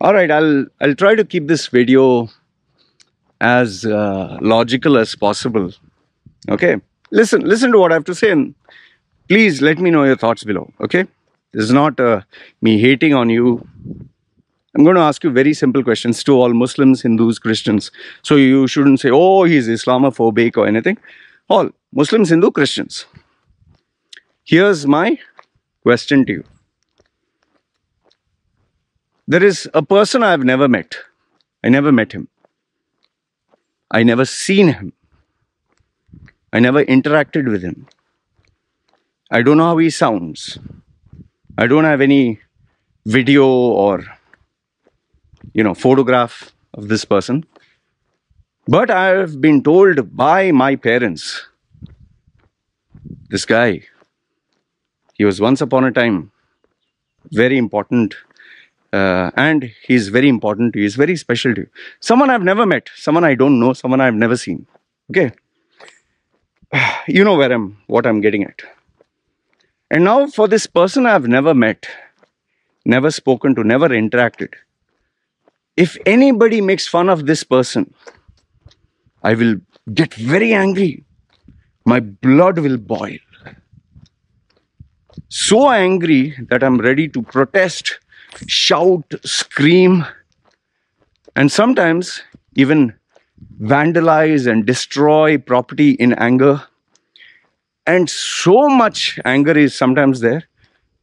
Alright, I'll try to keep this video as logical as possible. Okay, listen to what I have to say, and please let me know your thoughts below. Okay, this is not me hating on you. I'm going to ask you very simple questions to all Muslims, Hindus, Christians. So you shouldn't say, oh, he's Islamophobic or anything. All Muslims, Hindu, Christians. Here's my question to you. There is a person I've never met. I never met him. I never seen him. I never interacted with him. I don't know how he sounds. I don't have any video or, photograph of this person. But I've been told by my parents, this guy, he was once upon a time very important. And he's very important to you. He's very special to you. Someone I've never met. Someone I don't know. Someone I've never seen. Okay. You know what I'm getting at. And now for this person I've never met, never spoken to, never interacted. If anybody makes fun of this person, I will get very angry. My blood will boil. So angry that I'm ready to protest, shout, scream, and sometimes even vandalize and destroy property in anger. And so much anger is sometimes there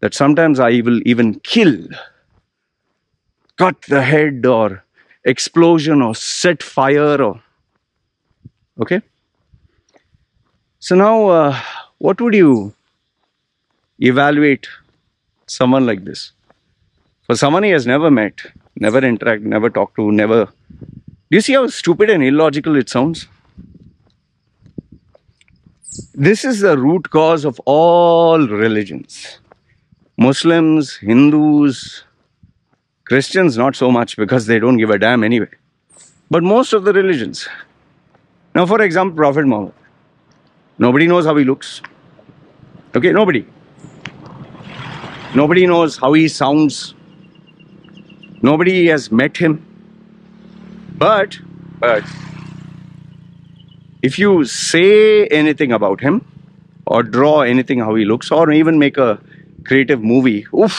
that sometimes I will even kill, cut the head or explosion or set fire or... Okay? So now what would you evaluate someone like this? For someone he has never met, never interacted, never talked to, never... Do you see how stupid and illogical it sounds? This is the root cause of all religions. Muslims, Hindus, Christians not so much because they don't give a damn anyway. But most of the religions. Now for example, Prophet Muhammad. Nobody knows how he looks. Okay, nobody. Nobody knows how he sounds. Nobody has met him. But if you say anything about him or draw anything how he looks or even make a creative movie, oof,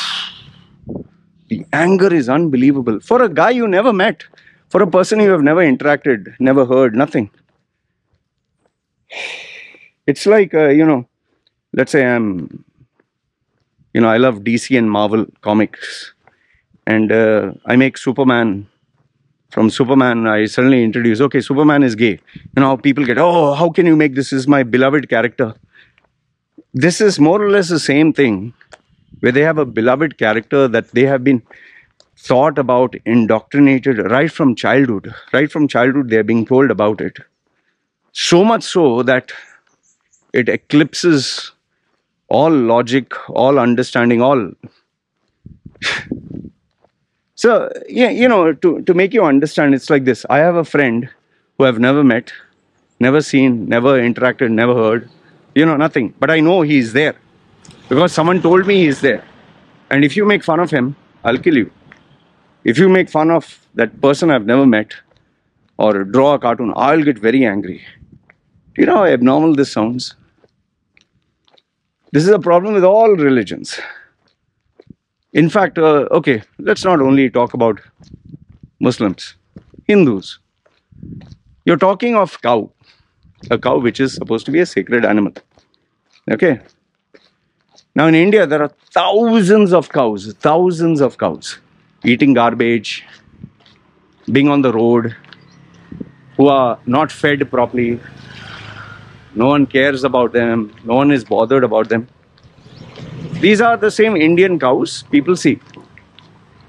the anger is unbelievable. For a guy you never met, for a person you have never interacted, never heard, nothing. It's like, let's say I love DC and Marvel comics. And I make Superman. From Superman, I suddenly introduce, okay, Superman is gay. People get, oh, how can you make this? This is my beloved character. This is more or less the same thing, where they have a beloved character that they have been thought about, indoctrinated right from childhood. Right from childhood, they are being told about it. So much so that it eclipses all logic, all understanding, all... So, yeah, to make you understand, it's like this. I have a friend who I've never met, never seen, never interacted, never heard, nothing. But I know he's there because someone told me he's there. And if you make fun of him, I'll kill you. If you make fun of that person I've never met or draw a cartoon, I'll get very angry. Do you know how abnormal this sounds? This is a problem with all religions. In fact, okay, let's not only talk about Muslims, Hindus. You're talking of cow, a cow which is supposed to be a sacred animal. Okay. Now in India, there are thousands of cows, eating garbage, being on the road, who are not fed properly. No one cares about them. No one is bothered about them. These are the same Indian cows people see.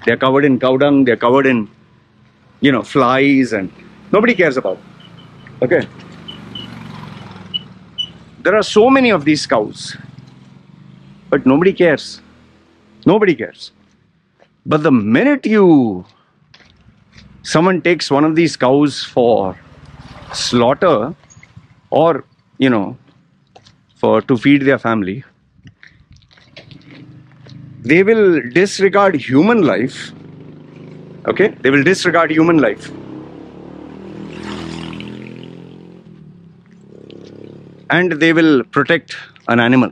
They're covered in cow dung. They're covered in, flies, and nobody cares about. Okay. There are so many of these cows, but nobody cares. Nobody cares. But the minute someone takes one of these cows for slaughter, or to feed their family, they will disregard human life. Okay, they will disregard human life. And they will protect an animal.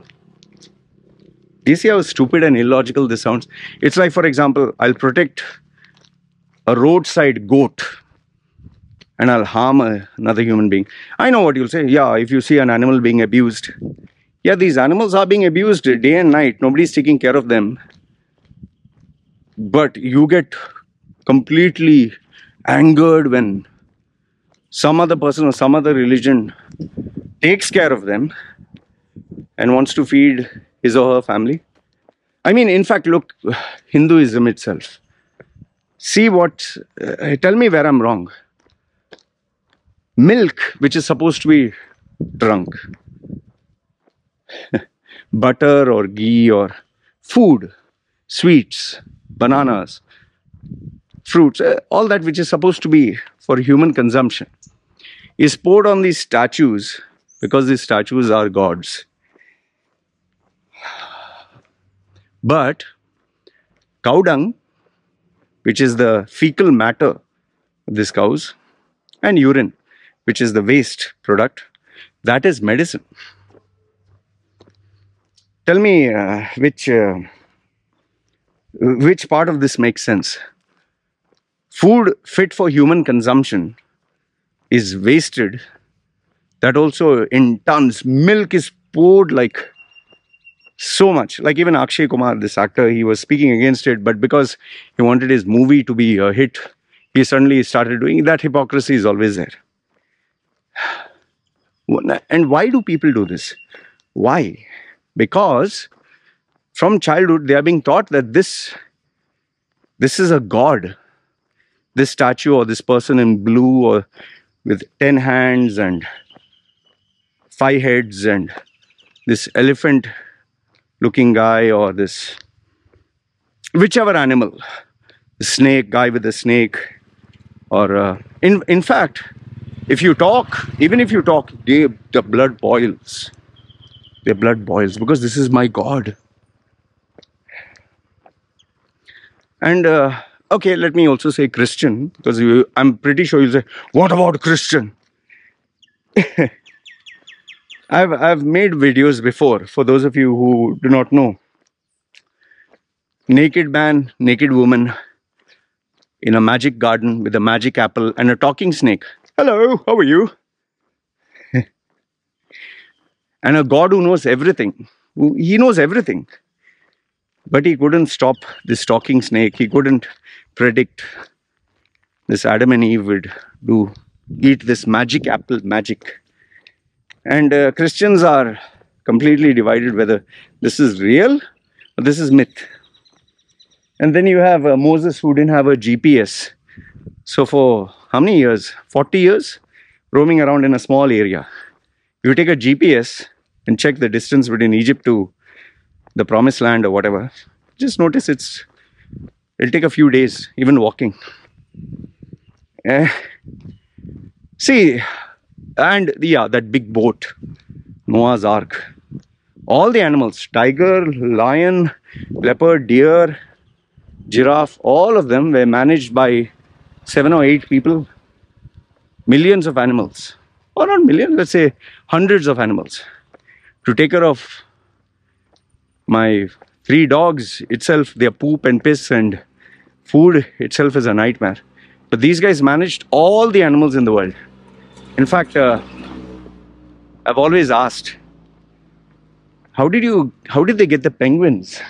Do you see how stupid and illogical this sounds? It's like, for example, I'll protect a roadside goat and I'll harm another human being. I know what you'll say. Yeah, if you see an animal being abused. Yeah, these animals are being abused day and night. Nobody's taking care of them. But you get completely angered when some other person or some other religion takes care of them and wants to feed his or her family. I mean, in fact, look, Hinduism itself. See tell me where I'm wrong. Milk, which is supposed to be drunk, butter or ghee or food, sweets, bananas, fruits, all that which is supposed to be for human consumption, is poured on these statues because these statues are gods. But cow dung, which is the fecal matter of these cows, and urine, which is the waste product, that is medicine. Tell me which part of this makes sense. Food fit for human consumption is wasted. That also in tons. Milk is poured like so much. Like even Akshay Kumar, this actor, he was speaking against it, but because he wanted his movie to be a hit, he suddenly started doing that. Hypocrisy is always there. And why do people do this? Why? Because from childhood they are being taught that this is a god. This statue or this person in blue or with 10 hands and 5 heads, and this elephant looking guy, or this whichever animal, the snake guy with the snake, or in fact, even if you talk, the blood boils. Their blood boils because this is my God. And okay, let me also say Christian, because I'm pretty sure you'll say, what about Christian? I've made videos before, for those of you who do not know. Naked man, naked woman in a magic garden with a magic apple and a talking snake. Hello, how are you? And a God who knows everything. He knows everything. But he couldn't stop this talking snake. He couldn't predict this Adam and Eve would eat this magic apple magic. And Christians are completely divided whether this is real or this is myth. And then you have Moses, who didn't have a GPS. So for how many years? 40 years? Roaming around in a small area. You take a GPS and check the distance between Egypt to the promised land or whatever. Just notice it'll take a few days, even walking. See, and yeah, that big boat, Noah's Ark. All the animals, tiger, lion, leopard, deer, giraffe, all of them were managed by 7 or 8 people. Millions of animals, or not millions, let's say hundreds of animals. To take care of my 3 dogs itself, their poop and piss and food itself is a nightmare. But these guys managed all the animals in the world. In fact, I've always asked, how did they get the penguins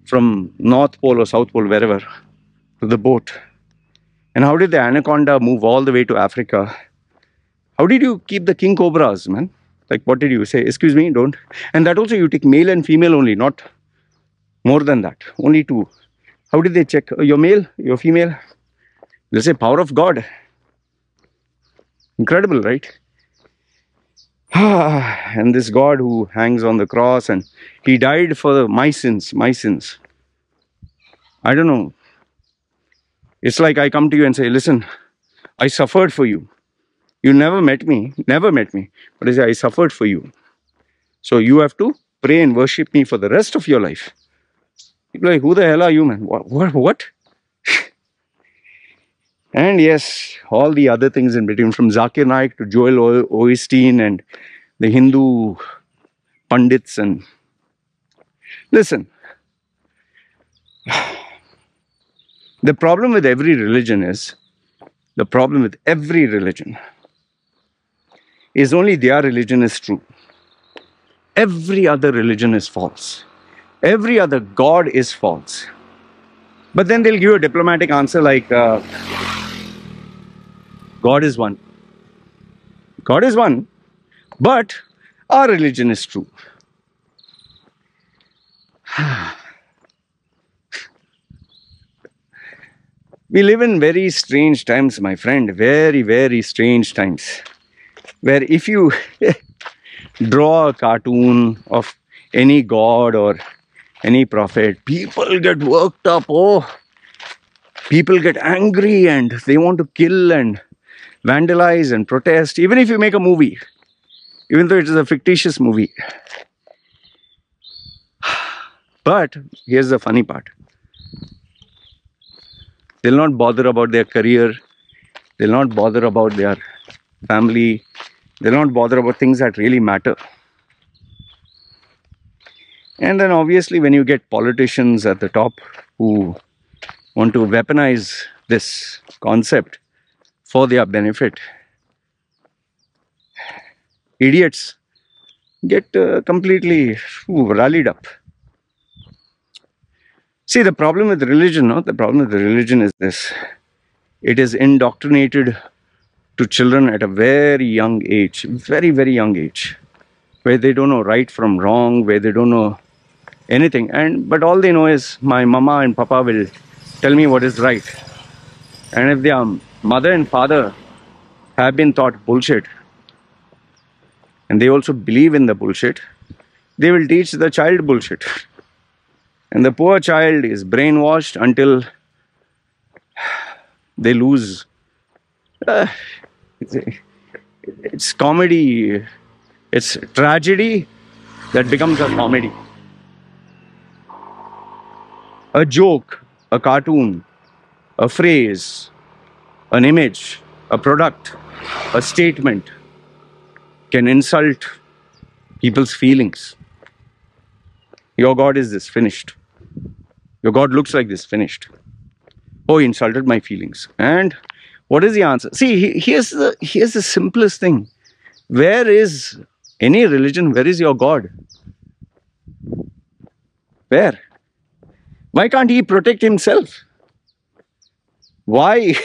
from North Pole or South Pole, wherever, to the boat? And how did the anaconda move all the way to Africa? How did you keep the king cobras, man? Like, what did you say? Excuse me, don't. And that also you take male and female only, not more than that. Only 2. How did they check? You're male, you're female. They'll say, power of God. Incredible, right? And this God who hangs on the cross and he died for my sins, my sins. I don't know. It's like I come to you and say, listen, I suffered for you. You never met me, but I say, I suffered for you. So you have to pray and worship me for the rest of your life. People are like, who the hell are you, man? What? And yes, all the other things in between, from Zakir Naik to Joel Osteen and the Hindu pundits. And listen, the problem with every religion is only their religion is true. Every other religion is false. Every other God is false. But then they'll give you a diplomatic answer like, God is one. God is one, but our religion is true. We live in very strange times, my friend. Very, very strange times. Where if you draw a cartoon of any god or any prophet, people get worked up. Oh, people get angry and they want to kill and vandalize and protest. Even if you make a movie, even though it is a fictitious movie. But here's the funny part. They'll not bother about their career. They'll not bother about their family. They'll not bother about things that really matter. And then obviously when you get politicians at the top who want to weaponize this concept for their benefit, idiots get completely rallied up. See, the problem with religion, is this. It is indoctrinated to children at a very young age, very, very young age, where they don't know right from wrong, where they don't know anything. But all they know is my mama and papa will tell me what is right. And if their mother and father have been taught bullshit, and they also believe in the bullshit, they will teach the child bullshit. And the poor child is brainwashed until they lose. It's comedy. It's tragedy that becomes a comedy. A joke, a cartoon, a phrase, an image, a product, a statement can insult people's feelings. Your God is this, finished. Your God looks like this, finished. Oh, he insulted my feelings. And what is the answer? See, here's the simplest thing. Where is any religion? Where is your God? Where? Why can't he protect himself? Why?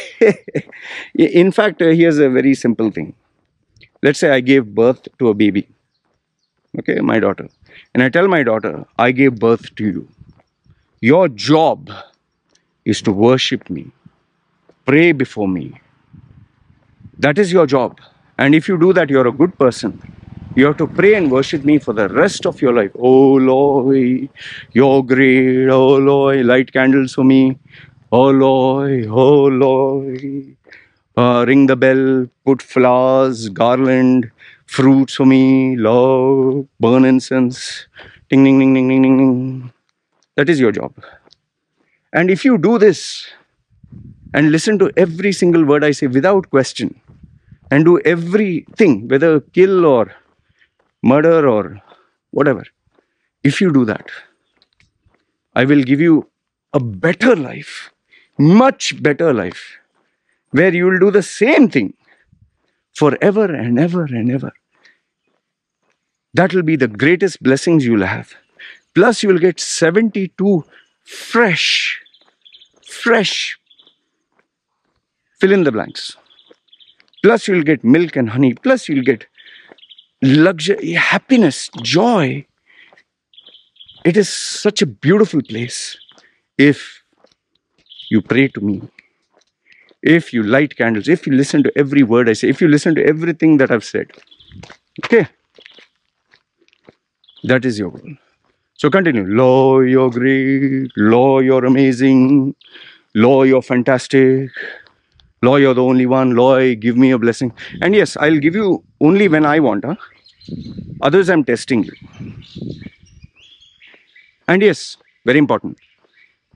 In fact, here's a very simple thing. Let's say I gave birth to a baby. Okay, my daughter. And I tell my daughter, I gave birth to you. Your job is to worship me, pray before me. That is your job. And if you do that, you're a good person. You have to pray and worship me for the rest of your life. Oh Loy, you're great. Oh Loy, light candles for me. Oh Loy, oh Loy. Ring the bell, put flowers, garland, fruits for me, love, burn incense. Ding, ding, ding, ding, ding, ding, ding. That is your job. And if you do this and listen to every single word I say without question and do everything, whether kill or murder or whatever, if you do that, I will give you a better life, much better life, where you will do the same thing forever and ever and ever. That will be the greatest blessings you will have. Plus you will get 72 fresh, fill in the blanks. Plus you will get milk and honey. Plus you will get luxury, happiness, joy. It is such a beautiful place if you pray to me. if you light candles, if you listen to every word I say, if you listen to everything that I've said, okay, that is your goal. So continue. Loy, you're great. Loy, you're amazing. Loy, you're fantastic. Loy, you're the only one. Loy, give me a blessing. And yes, I'll give you only when I want. Huh? Others, I'm testing you. And yes, very important.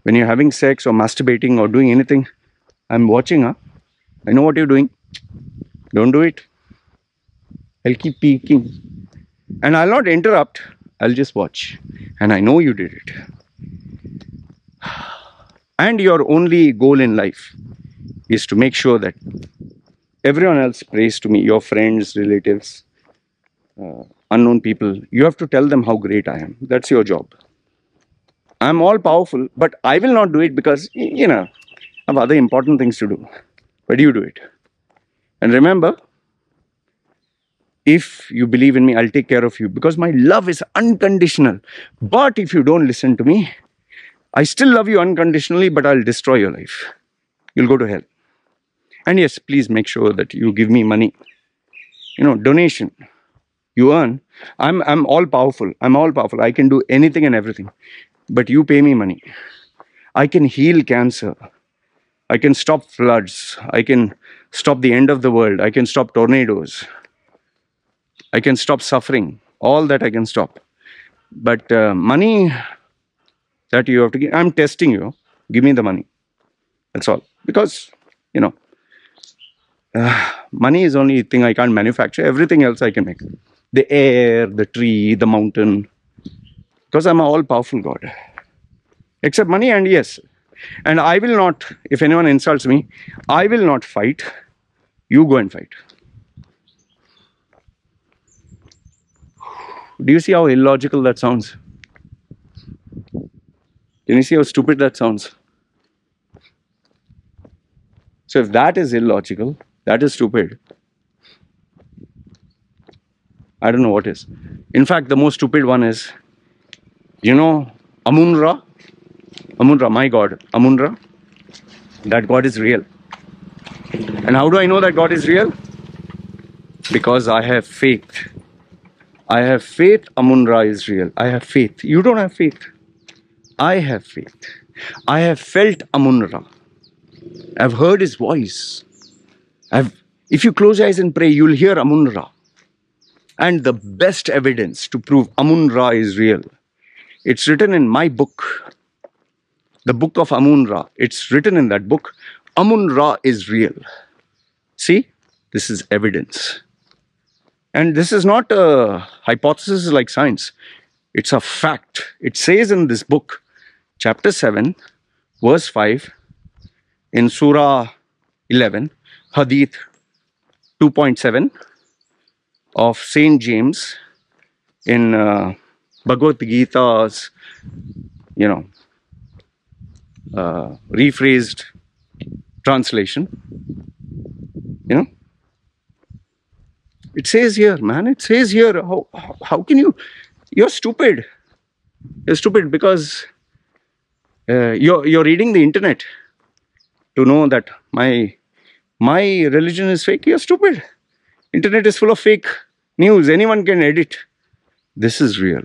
When you're having sex or masturbating or doing anything, I'm watching. Huh? I know what you're doing. Don't do it. I'll keep peeking. And I'll not interrupt. I'll just watch. And I know you did it. And your only goal in life is to make sure that everyone else prays to me, your friends, relatives, unknown people. You have to tell them how great I am. That's your job. I'm all powerful, but I will not do it because, you know, I have other important things to do. But you do it. And remember, if you believe in me, I'll take care of you because my love is unconditional. But if you don't listen to me, I still love you unconditionally, but I'll destroy your life. You'll go to hell. And yes, please make sure that you give me money. You know, donation. You earn. I'm all powerful. I'm all powerful. I can do anything and everything. But you pay me money. I can heal cancer. I can stop floods. I can stop the end of the world. I can stop tornadoes. I can stop suffering. All that I can stop. But money that you have to give, I'm testing you. Give me the money. That's all. Because, you know, money is the only thing I can't manufacture. Everything else I can make. The air, the tree, the mountain. Because I'm an all-powerful God. Except money, and yes. And I will not, if anyone insults me, I will not fight. You go and fight. Do you see how illogical that sounds? Can you see how stupid that sounds? So if that is illogical, that is stupid, I don't know what is. In fact, the most stupid one is, you know, Amun-Ra? Amun-Ra, my God, Amun-Ra. That God is real. And how do I know that God is real? Because I have faith. I have faith Amun-Ra is real. I have faith. You don't have faith. I have faith. I have felt Amun-Ra. I've heard his voice. If you close your eyes and pray, you'll hear Amun-Ra. And the best evidence to prove Amun-Ra is real, it's written in my book. The book of Amun-Ra. It's written in that book. Amun-Ra is real. See? This is evidence. And this is not a hypothesis like science. It's a fact. It says in this book, chapter 7, verse 5, in Surah 11, Hadith 2.7 of Saint James, in Bhagavad Gita's, you know, rephrased translation, you know, it says here, man, it says here, how can you, you're stupid. You're stupid because you're reading the internet to know that my religion is fake. You're stupid. Internet is full of fake news. Anyone can edit. This is real.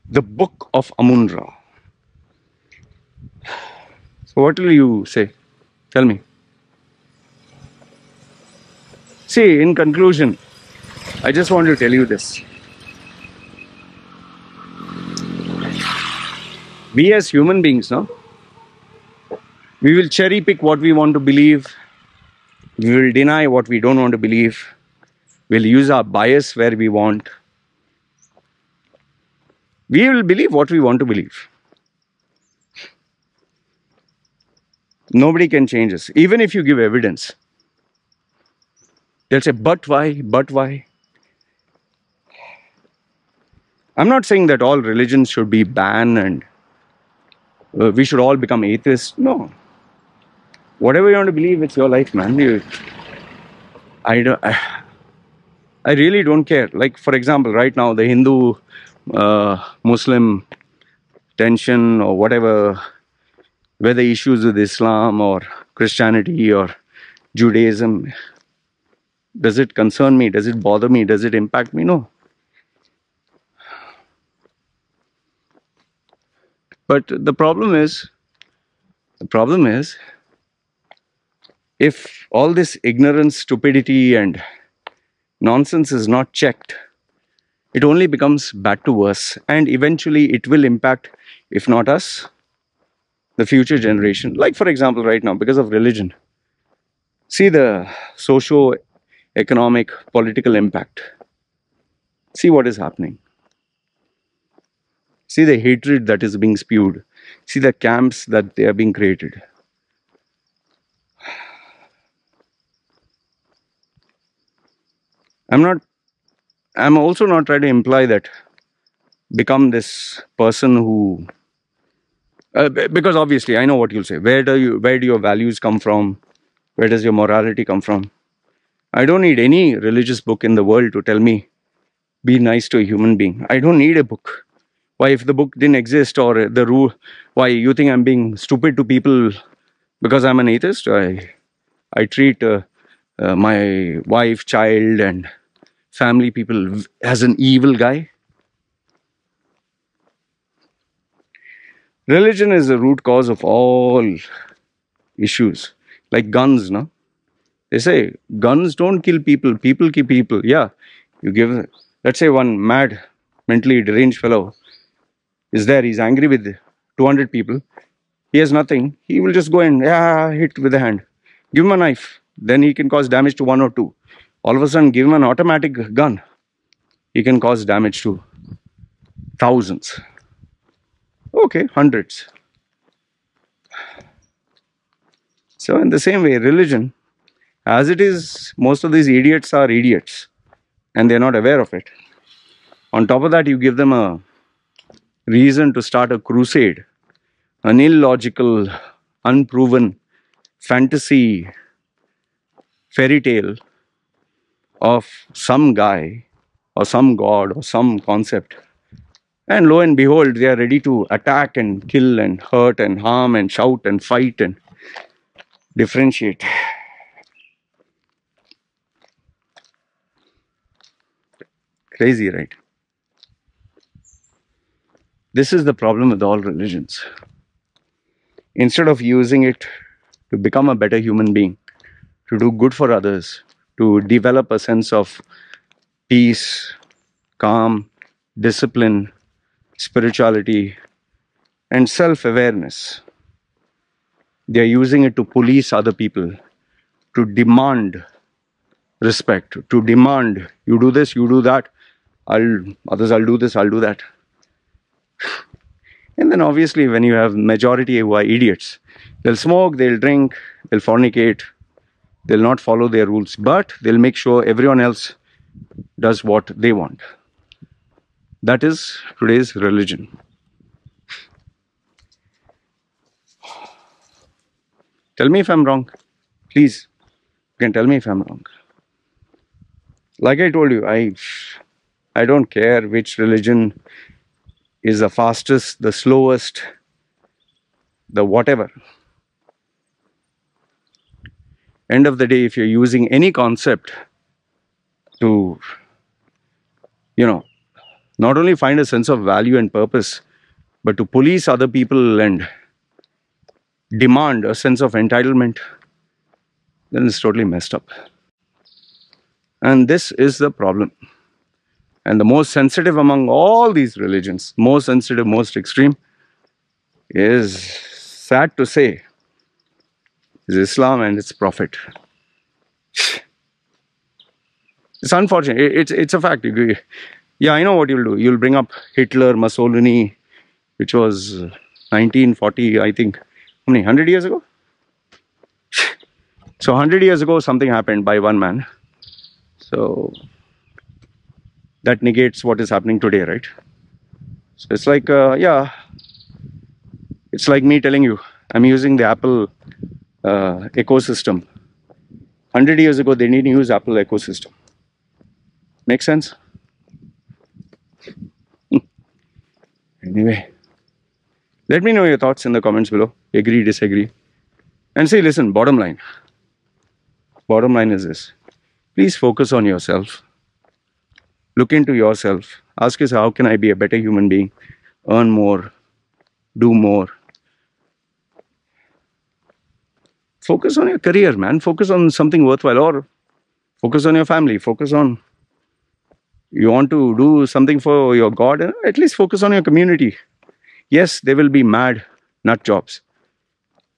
The book of Amun-Ra. So what will you say? Tell me. See, in conclusion, I just want to tell you this. We as human beings, no? We will cherry pick what we want to believe. We will deny what we don't want to believe. We'll use our bias where we want. We will believe what we want to believe. Nobody can change us. Even if you give evidence, they'll say, but why? But why? I'm not saying that all religions should be banned and we should all become atheists. No. Whatever you want to believe, it's your life, man. I really don't care. Like, for example, right now, the Hindu Muslim tension or whatever, whether issues with Islam or Christianity or Judaism. Does it concern me? Does it bother me? Does it impact me? No. But the problem is, if all this ignorance, stupidity, and nonsense is not checked, it only becomes bad to worse, and eventually it will impact, if not us, the future generation. Like, for example, right now, because of religion, see the socio-economic, political impact. See what is happening. See the hatred that is being spewed. See the camps that they are being created. I'm also not trying to imply that become this person who, because obviously I know what you'll say. Where do your values come from? Where does your morality come from? I don't need any religious book in the world to tell me be nice to a human being. I don't need a book. Why, if the book didn't exist, or the rule, why you think I'm being stupid to people because I'm an atheist? I treat my wife, child, and family people as an evil guy. Religion is the root cause of all issues. Like guns, no? They say guns don't kill people, people kill people. Yeah, you give, let's say one mad, mentally deranged fellow is there, he's angry with 200 people, he has nothing, he will just go and hit with the hand. Give him a knife, then he can cause damage to one or two. All of a sudden, give him an automatic gun, he can cause damage to thousands. Okay, hundreds. So in the same way, religion, as it is, most of these idiots are idiots and they're not aware of it. On top of that, you give them a reason to start a crusade, an illogical, unproven fantasy fairy tale of some guy or some god or some concept. And lo and behold, they are ready to attack and kill and hurt and harm and shout and fight and differentiate. Crazy, right? This is the problem with all religions. Instead of using it to become a better human being, to do good for others, to develop a sense of peace, calm, discipline, spirituality, and self-awareness, they are using it to police other people, to demand respect, to demand you do this, you do that, I'll do this, I'll do that. And then obviously when you have majority who are idiots, they'll smoke, they'll drink, they'll fornicate, they'll not follow their rules, but they'll make sure everyone else does what they want. That is today's religion. Tell me if I'm wrong. Please, you can tell me if I'm wrong. Like I told you, I don't care which religion is the fastest, the slowest, the whatever. End of the day, if you're using any concept to, not only find a sense of value and purpose, but to police other people and demand a sense of entitlement, then it's totally messed up. And this is the problem. And the most sensitive among all these religions, most sensitive, most extreme, is, sad to say, is Islam and its prophet. It's unfortunate. It's a fact. Yeah, I know what you'll do. You'll bring up Hitler, Mussolini, which was 1940, I think. How many? 100 years ago? So 100 years ago, something happened by one man. So that negates what is happening today, right? So it's like, it's like me telling you, I'm using the Apple ecosystem. 100 years ago, they didn't use Apple ecosystem. Make sense? Anyway, let me know your thoughts in the comments below. Agree, disagree. And say, listen, bottom line. Bottom line is this. Please focus on yourself. Look into yourself. Ask yourself, how can I be a better human being? Earn more. Do more. Focus on your career, man. Focus on something worthwhile. Or focus on your family. Focus on, you want to do something for your God, at least focus on your community. Yes, there will be mad nut jobs.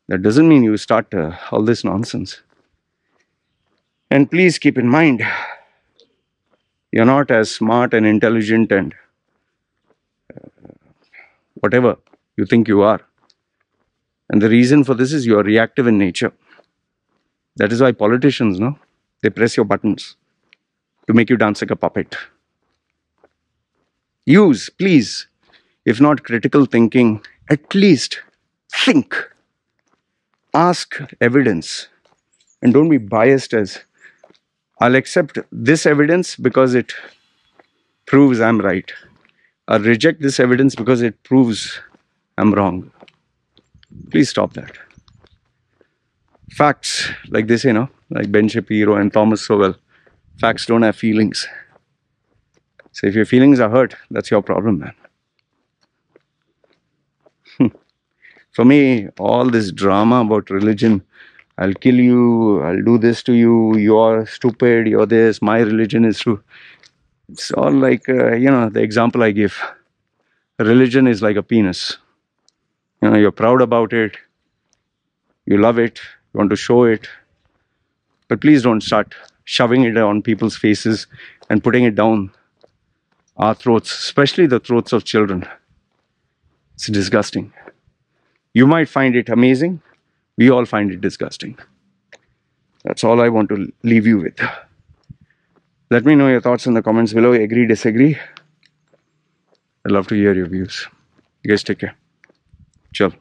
That doesn't mean you start all this nonsense. And please keep in mind, you're not as smart and intelligent and whatever you think you are. And the reason for this is you are reactive in nature. That is why politicians, no, they press your buttons to make you dance like a puppet. Use, please, if not critical thinking, at least think. Ask evidence. And don't be biased as, I'll accept this evidence because it proves I'm right. I'll reject this evidence because it proves I'm wrong. Please stop that. Facts, like they say, no? Like Ben Shapiro and Thomas Sowell, facts don't have feelings. So if your feelings are hurt, that's your problem, man. For me, all this drama about religion, I'll kill you, I'll do this to you, you're stupid, you're this, my religion is true. It's all like, the example I give. Religion is like a penis. You're proud about it, you love it, you want to show it. But please don't start shoving it on people's faces and putting it down our throats, especially the throats of children. It's disgusting. You might find it amazing. We all find it disgusting. That's all I want to leave you with. Let me know your thoughts in the comments below. Agree, disagree. I'd love to hear your views. You guys take care. Chill.